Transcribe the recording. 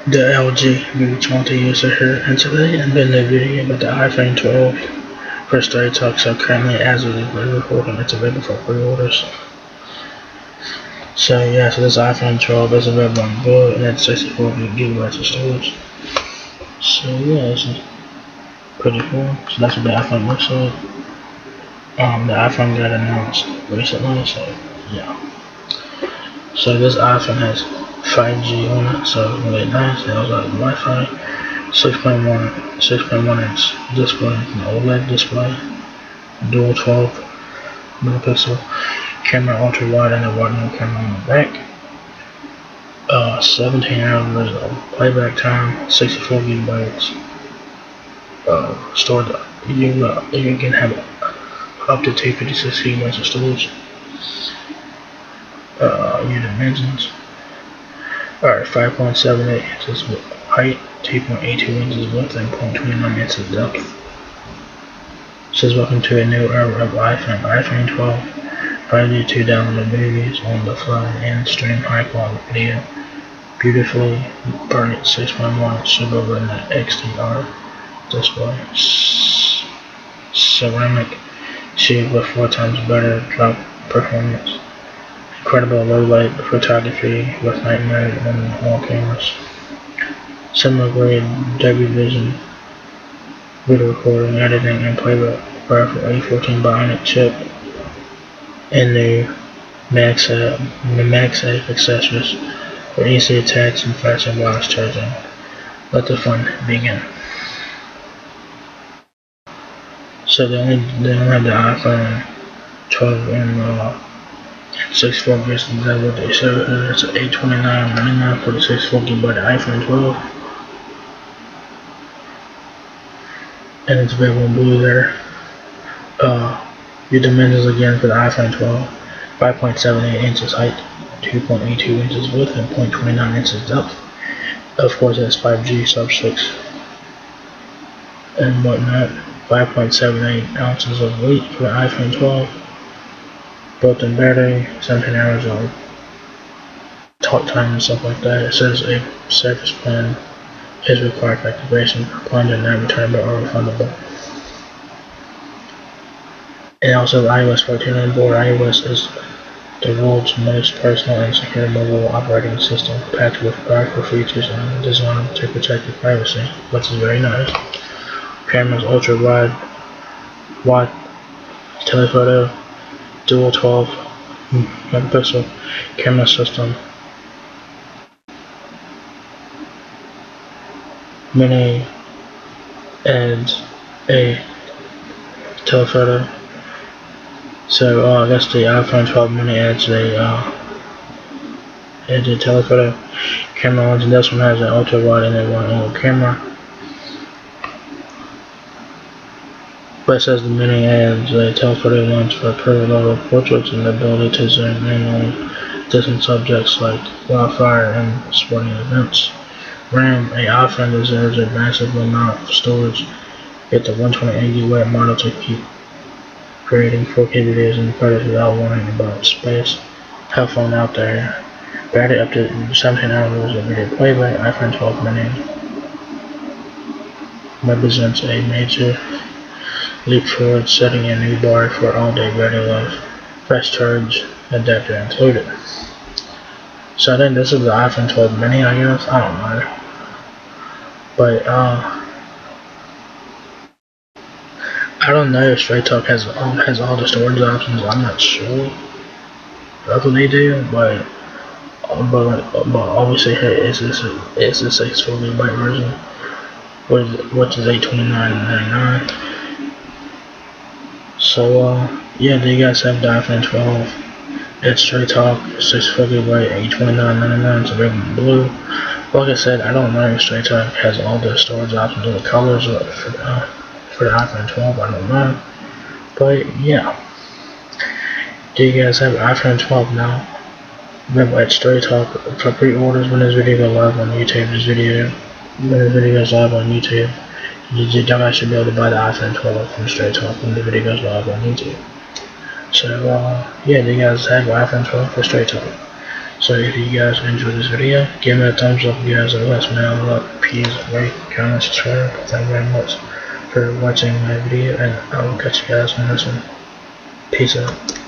The LG V20 user here, and today I'm doing a video about the iPhone 12 for Straight Talk. So currently, as of this recording, it's available for pre-orders. So yeah, so this iPhone 12 is available on board, and it's 64 gigabytes of storage. So yeah, this is pretty cool. So that's what the iPhone looks like. The iPhone got announced recently, so yeah. So this iPhone has 5G on it, so it's really nice. It also has Wi-Fi, 6.1 inch display, an OLED display, dual 12 megapixel camera, ultra wide, and a wide angle camera on the back. 17 hours of playback time, 64 gigabytes stored. You can have up to 256 gigabytes of storage. Your dimensions are 5.78 inches height, 2.82 inches width, and 0.29 inches depth. Says welcome to a new era of iPhone 12. Friday to download movies on the fly and stream high quality video. Beautifully bright 6.1 Super Retina XDR display. Ceramic shield with 4 times better drop performance. Incredible low light photography with night mode on all cameras. Cinema grade Dolby Vision video recording, editing, and playback. Powerful A14 Bionic chip and new MagSafe accessories for easy attach and fast and wireless charging. Let the fun begin. So they only have the iPhone 12 and 64 gigs. That's what they show here. It's $829.99 for the 64 gigabyte iPhone 12, and it's available in blue there. Your dimensions again for the iPhone 12: 5.78 inches height, 2.82 inches width, and 0.29 inches depth. Of course, it has 5G sub 6 and whatnot. 5.78 ounces of weight for the iPhone 12. Built-in battery, 17 hours of talk time and stuff like that. It says a service plan is required for activation. Plans are not returnable or refundable. And also iOS 14 on board. iOS is the world's most personal and secure mobile operating system, packed with powerful features and designed to protect your privacy, which is very nice. Camera's ultra wide telephoto, dual 12 megapixel camera system, mini and a telephoto. So I guess the iPhone 12 mini adds a telephoto camera lens, and this one has an ultra wide and a wide angle camera. But it says the mini adds a telephoto lens for pro-level portraits and the ability to zoom in on distant subjects like wildfire and sporting events. RAM, a iPhone deserves a massive amount of storage. Get the 128 GB model to keep creating 4K videos and photos without worrying about space. Headphone out there. Battery up to 17 hours of video playback. iPhone 12 mini represents a major leap forward, setting a new bar for all-day battery life. Fast charge adapter included. So I think this is the iPhone 12 mini, I guess. I don't know. But I don't know if Straight Talk has all the storage options. I'm not sure. That's what they do, but obviously here is this 64 gigabyte version, which is $829.99. So yeah, do you guys have the iPhone 12? It's Straight Talk, 64 gigabyte, $829.99. It's available in blue. Like I said, I don't know if Straight Talk has all the storage options or the colors for the iPhone 12. I don't know. But yeah, do you guys have iPhone 12 now? Remember at Straight Talk for pre-orders when this video goes live on YouTube. When this video goes live on YouTube, you guys should be able to buy the iPhone 12 from Straight Talk when the video goes live on YouTube. So yeah, do you guys have iPhone 12 for Straight Talk? So if you guys enjoyed this video, give me a thumbs up. You guys are less man a lot. Please rate, comment, subscribe. Thank you very much for watching my video, and I will catch you guys on this one. Peace out.